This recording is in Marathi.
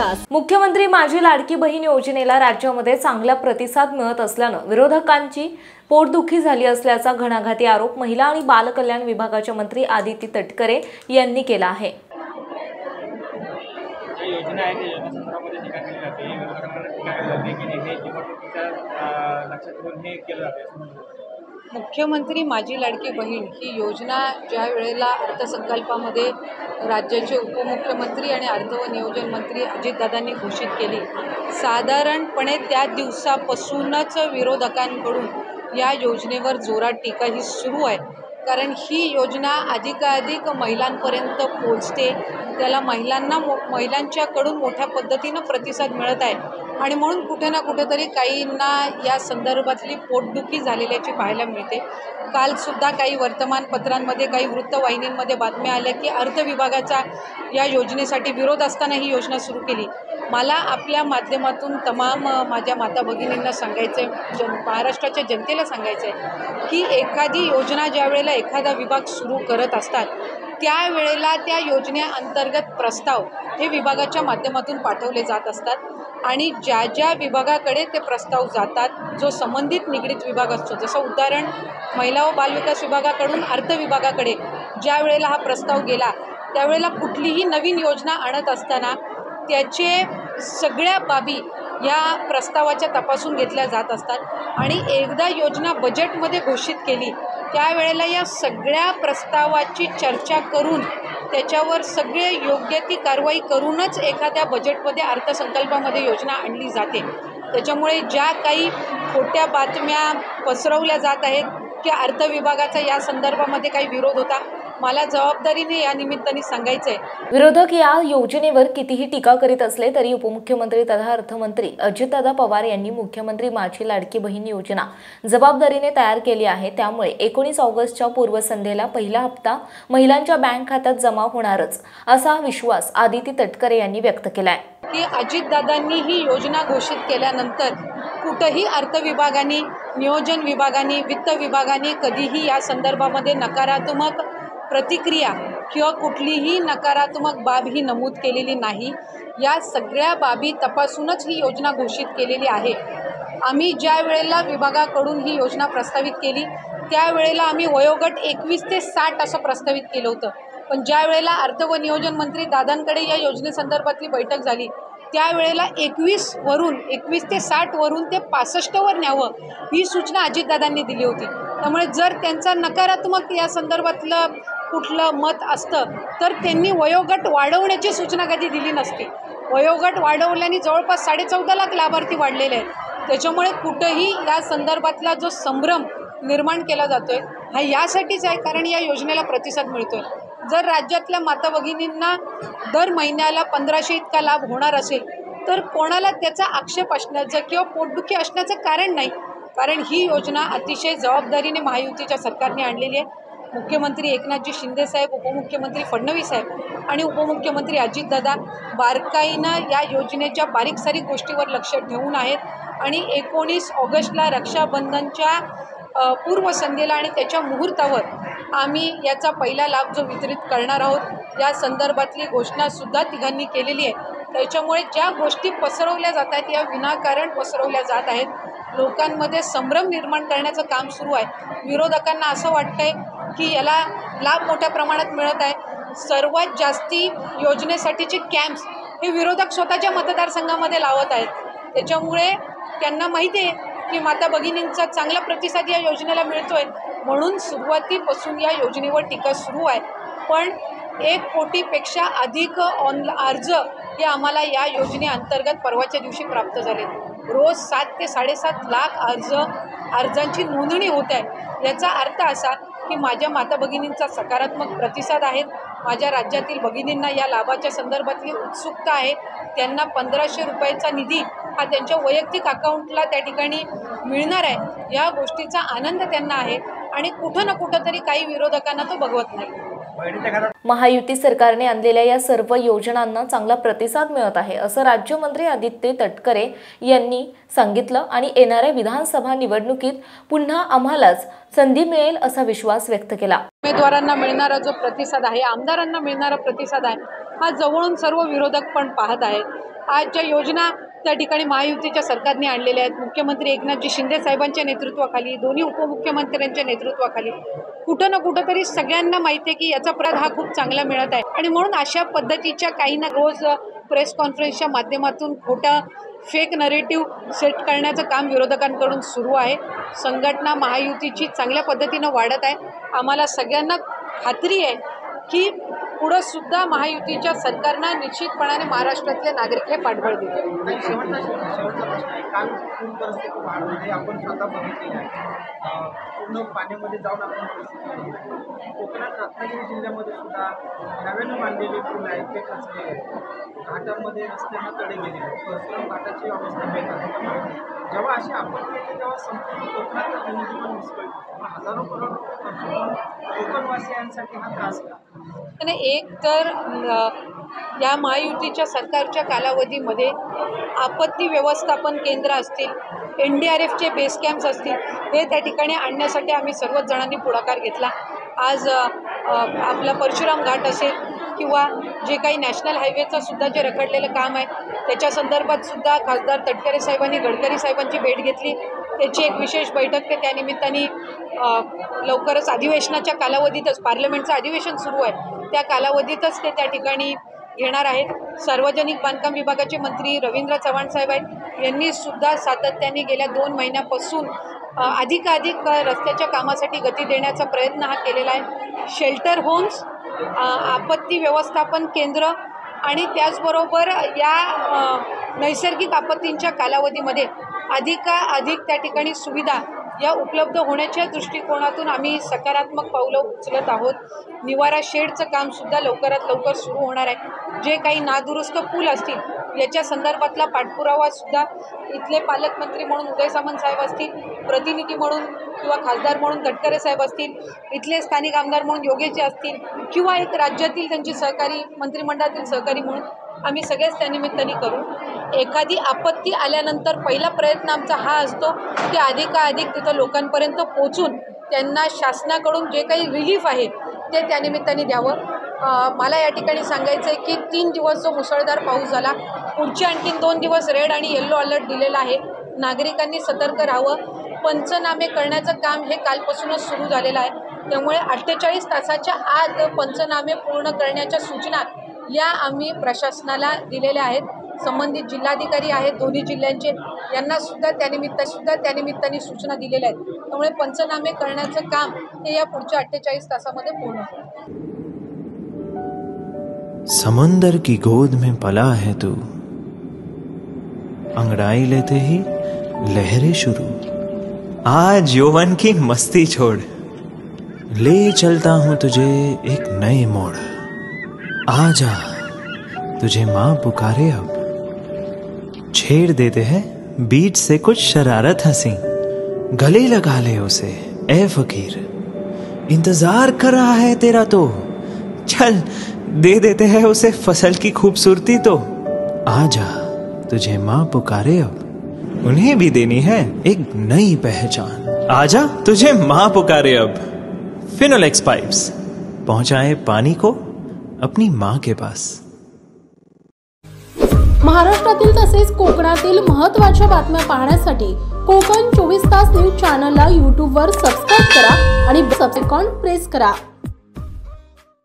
विश्वास। मुख्यमंत्री माझी लाडकी बहीण योजनेला राज्यामध्ये चांगला प्रतिसाद मिळत असल्यानं विरोधकांची पोटदुखी झाली असल्याचा घणाघाती आरोप महिला आणि बाल कल्याण विभागाचे मंत्री आदिती तटकरे यांनी केला आहे। योजना आहे की योजनेसंदर्भामध्ये टीका केली जाते, विरोधकांना टीका केली जाते की हे निवडणुकीच्या लक्षात ठेवून हे केलं जाते। मुख्यमंत्री माझी लाडकी बहीण ही योजना ज्या वेळेला अर्थसंकल्पामध्ये राज्याचे उपमुख्यमंत्री आणि अर्थ व नियोजन मंत्री अजितदादांनी घोषित केली, साधारणपणे त्या दिवसापासूनच विरोधकांकडून या योजनेवर जोरात टीका ही सुरू आहे। कारण ही योजना अधिकाधिक महिलांपर्यंत पोहोचते, त्याला महिलांच्याकडून मोठ्या पद्धतीनं प्रतिसाद मिळत आहे आणि म्हणून कुठे ना कुठेतरी काहींना या संदर्भातली पोटदुखी झालेल्याची पाहायला मिळते। कालसुद्धा काही वर्तमानपत्रांमध्ये काही वृत्तवाहिनींमध्ये बातम्या आल्या की अर्थ विभागाचा या योजनेसाठी विरोध असताना ही योजना सुरू केली। मला आपल्या माध्यमातून तमाम माझ्या माता भगिनींना सांगायचं आहे, महाराष्ट्राच्या जनतेला सांगायचं आहे की एखादी योजना ज्या वेळेला एखादा विभाग सुरू करत असतात त्यावेळेला त्या योजनेअंतर्गत प्रस्ताव हे विभागाच्या माध्यमातून पाठवले जात असतात आणि ज्या ज्या विभागाकडे ते प्रस्ताव जातात, जो संबंधित निगडीत विभाग असतो, जसं उदाहरण महिला व बालविकास विभागाकडून अर्थ विभागाकडे ज्या वेळेला हा प्रस्ताव गेला त्यावेळेला कुठलीही नवीन योजना आणत असताना त्याचे सगळ्या बाबी या प्रस्तावाच्या तपासून घेतल्या जात असतात आणि एकदा योजना बजेटमध्ये घोषित केली त्यावेळेला या सगळ्या प्रस्तावाची चर्चा करून त्याच्यावर सगळे योग्य ती कारवाई करूनच एखाद्या बजेटमध्ये अर्थसंकल्पामध्ये योजना आणली जाते। त्याच्यामुळे ज्या काही खोट्या बातम्या पसरवल्या जात आहेत की अर्थ विभागाचा या संदर्भामध्ये काही विरोध होता, मला जबाबदारीने या निमित्ताने सांगायचं आहे। विरोधक या योजनेवर कितीही टीका करीत असले तरी उपमुख्यमंत्री तथा अर्थमंत्री अजितदादा पवार यांनी मुख्यमंत्री माझी लाडकी बहीण योजना जबाबदारीने तयार केली आहे। त्यामुळे 19 ऑगस्टच्या पूर्वसंध्येला पहिला हप्ता महिलांच्या बँक खात्यात जमा होणारच असा विश्वास आदिती तटकरे यांनी व्यक्त केला आहे की अजितदादांनी ही योजना घोषित केल्यानंतर कुठेही अर्थ विभागाने, नियोजन विभागाने, वित्त विभागाने कधीही या संदर्भामध्ये नकारात्मक प्रतिक्रिया किंवा कुठलीही नकारात्मक बाब ही नमूद केलेली नाही। या सगळ्या बाबी तपासूनच ही योजना घोषित केलेली आहे। आम्ही ज्या वेळेला विभागाकडून ही योजना प्रस्तावित केली त्यावेळेला आम्ही वयोगट 21 ते 60 असं प्रस्तावित केलं होतं, पण ज्या वेळेला अर्थ व नियोजन मंत्री दादांकडे या योजनेसंदर्भातली बैठक झाली त्यावेळेला 21 ते 60 वरून ते 65 वर न्यावं ही सूचना अजितदादांनी दिली होती। त्यामुळे जर त्यांचा नकारात्मक या संदर्भातलं कुठलं मत असतं तर त्यांनी वयोगट वाढवण्याची सूचना कधी दिली नसती। वयोगट वाढवल्याने जवळपास 14.5 लाख लाभार्थी वाढलेले आहेत। त्याच्यामुळे कुठेही या संदर्भातला जो संभ्रम निर्माण केला जातोय हा यासाठीच आहे कारण या योजनेला प्रतिसाद मिळतोय। जर राज्यातल्या माता भगिनींना दर महिन्याला 1500 इतका लाभ होणार असेल तर कोणाला त्याचा आक्षेप असण्याचं किंवा पोटदुखी असण्याचं कारण नाही, कारण ही योजना अतिशय जबाबदारीने महायुतीच्या सरकारने आणलेली आहे। मुख्यमंत्री एकनाथजी शिंदे साहेब, उपमुख्यमंत्री फडणवीस साहेब आणि उपमुख्यमंत्री अजितदादा बारकाईनं या योजनेच्या बारीक सारीक गोष्टीवर लक्ष ठेवून आहेत आणि 19 ऑगस्टला रक्षाबंधनच्या पूर्वसंध्येला आणि त्याच्या मुहूर्तावर आम्ही याचा पहिला लाभ जो वितरित करणार आहोत या संदर्भातली घोषणासुद्धा तिघांनी केलेली आहे। त्याच्यामुळे ज्या गोष्टी पसरवल्या जात आहेत या विनाकारण पसरवल्या जात आहेत, लोकांमध्ये संभ्रम निर्माण करण्याचं काम सुरू आहे। विरोधकांना असं वाटतंय की याला लाभ मोठ्या प्रमाणात मिळत आहे। सर्वात जास्ती योजनेसाठीचे कॅम्प्स हे विरोधक स्वतःच्या मतदारसंघामध्ये लावत आहेत। त्याच्यामुळे त्यांना माहिती आहे की माता भगिनींचा चांगला प्रतिसाद या योजनेला मिळतोय, म्हणून सुरुवातीपासून या योजनेवर टीका सुरू आहे। पण 1 कोटीपेक्षा अधिक अर्ज हे आम्हाला या योजनेअंतर्गत परवाच्या दिवशी प्राप्त झाले। रोज 7 ते 7.5 लाख अर्जांची नोंदणी होत आहे। याचा अर्थ असा की माझ्या माता भगिनींचा सकारात्मक प्रतिसाद आहे। माझ्या राज्यातील भगिनींना या लाभाच्या संदर्भातली उत्सुकता आहे। त्यांना 1500 रुपयाचा निधी हा त्यांच्या वैयक्तिक अकाउंटला त्या ठिकाणी मिळणार आहे। या गोष्टीचा आनंद त्यांना आहे आणि कुठं ना कुठं तरी काही विरोधकांना तो बघवत नाही। महायुती सरकारने आणलेल्या या सर्व योजनांना चांगला प्रतिसाद मिळत आहे असं राज्यमंत्री आदिती तटकरे यांनी सांगितलं आणि येणाऱ्या विधानसभा निवडणुकीत पुन्हा आम्हालाच संधी मिळेल असा विश्वास व्यक्त केला। उमेदवारांना मिळणारा जो प्रतिसाद आहे, आमदारांना मिळणारा प्रतिसाद आहे, हा जवळून सर्व विरोधक पण पाहत आहेत. आज ज्या योजना त्या ठिकाणी महायुतीच्या सरकारने आणलेल्या आहेत, मुख्यमंत्री एकनाथजी शिंदे साहेबांच्या नेतृत्वाखाली, दोन्ही उपमुख्यमंत्र्यांच्या नेतृत्वाखाली, कुठं ना कुठं तरी सगळ्यांना माहिती आहे की याचा प्रद हा खूप चांगला मिळत आहे. आणि म्हणून अशा पद्धतीच्या काही ना रोज प्रेस कॉन्फरन्सच्या माध्यमातून खोटा फेक नरेटिव्ह सेट करण्याचं काम विरोधकांकडून सुरू आहे. संघटना महायुतीची चांगल्या पद्धतीनं वाढत आहे. आम्हाला सगळ्यांना खात्री आहे की पुढं सुद्धा महायुतीच्या सरकारनं निश्चितपणाने महाराष्ट्रातले नागरिक हे पाठबळ देतील. शेवटचा प्रश्न आहे. काल पूर परिस्थिती वाढवणे आपण स्वतः बघितलेली आहे. पूर्ण पाण्यामध्ये जाऊन आपण परिस्थिती बघितली. कोकणात रत्नागिरी जिल्ह्यामध्ये सुद्धा नव्यानं बांधलेले पूल आहेत ते खचलेले आहेत. घाटामध्ये रस्त्यांना तडे गेलेले आहेत. परशुराम घाटाची अवस्था बेकार. जेव्हा अशी आपत्ती येते तेव्हा संपूर्ण कोकणातलं जनजीवन विस्कळीत. हजारो करोड खर्च करून कोकणवासियांसाठी हा त्रास का? आणि एक तर या महायुतीच्या सरकारच्या कालावधीमध्ये आपत्ती व्यवस्थापन केंद्र असतील, NDRFचे बेस कॅम्प्स असतील, हे त्या ठिकाणी आणण्यासाठी आम्ही सर्वच जणांनी पुढाकार घेतला. आज आपला परशुराम घाट असेल किंवा जे काही नॅशनल हायवेचं सुद्धा जे रखडलेलं काम आहे त्याच्या संदर्भात सुद्धा खासदार तटकरे साहेबांनी गडकरी साहेबांची भेट घेतली. त्याची एक विशेष बैठक ते त्यानिमित्ताने लवकरच अधिवेशनाच्या कालावधीतच, पार्लमेंटचं अधिवेशन सुरू आहे त्या कालावधीतच ते त्या ठिकाणी घेणार आहेत. सार्वजनिक बांधकाम विभागाचे मंत्री रवींद्र चव्हाण साहेब आहेत, यांनी सुद्धा सातत्याने गेल्या 2 महिन्यापासून अधिकाधिक रस्त्याच्या कामासाठी गती देण्याचा प्रयत्न हा केलेला आहे. शेल्टर होम्स, आपत्ती व्यवस्थापन केंद्र आणि त्याचबरोबर या नैसर्गिक आपत्तींच्या कालावधीमध्ये अधिकाधिक त्या ठिकाणी सुविधा या उपलब्ध होण्याच्या दृष्टिकोनातून आम्ही सकारात्मक पावलं उचलत आहोत. निवारा शेडचं कामसुद्धा लवकरात लवकर सुरू होणार आहे. जे काही नादुरुस्त पूल असतील याच्या संदर्भातला पाठपुरावासुद्धा इथले पालकमंत्री म्हणून उदय सामंत साहेब असतील, प्रतिनिधी म्हणून किंवा खासदार म्हणून तटकरे साहेब असतील, इथले स्थानिक आमदार म्हणून योगेशजी असतील किंवा एक राज्यातील त्यांची सहकारी मंत्रिमंडळातील सहकारी म्हणून आम्ही सगळेच त्यानिमित्ताने करू. एखादी आपत्ती आल्यानंतर पहिला प्रयत्न आमचा हा असतो की अधिकाधिक तिथं लोकांपर्यंत पोचून त्यांना शासनाकडून जे काही रिलीफ आहे ते त्यानिमित्ताने द्यावं. मला या ठिकाणी सांगायचं आहे की 3 दिवस जो मुसळधार पाऊस झाला, पुढचे आणखीन 2 दिवस रेड आणि येल्लो अलर्ट दिलेला आहे. नागरिकांनी सतर्क राहावं. पंचनामे करण्याचं काम हे कालपासूनच सुरू झालेलं आहे. त्यामुळे 48 तासाच्या आत पंचनामे पूर्ण करण्याच्या सूचना या आम्ही प्रशासनाला दिलेल्या आहेत. संबंधित जिल्हाधिकारी आहेत दोन्ही जिल्ह्यांचे, यांना सुद्धा त्यानिमित्ताने सूचना दिलेल्या आहेत. त्यामुळे पंचनामे करण्याचं काम हे या पुढच्या 48 तासामध्ये पूर्ण होईल. समंदर की गोद में पला है तू, अंगड़ाई लेते ही लहरें शुरू, आज यौवन की मस्ती छोड़, ले चलता हूं तुझे एक नए मोड़, आजा तुझे माँ पुकारे अब, छेड़ देते हैं बीच से कुछ शरारत हंसी, गले लगा ले उसे ए फकीर, इंतजार कर रहा है तेरा तो, चल दे देते हैं उसे फसल की खूबसूरती तो, आजा तुझे माँ पुकारे अब, उन्हें भी देनी है एक नई पहचान, आजा तुझे माँ पुकारे अब। फिनोलेक्स पाइप्स, पहुंचाए पानी को अपनी माँ के पास। महाराष्ट्रातील तसेच कोकणातील महत्त्वाच्या बातम्या पाहण्यासाठी कोकण 24 तास न्यूज चॅनलला YouTube वर सबस्क्राइब करा आणि बेल आयकॉन प्रेस करा.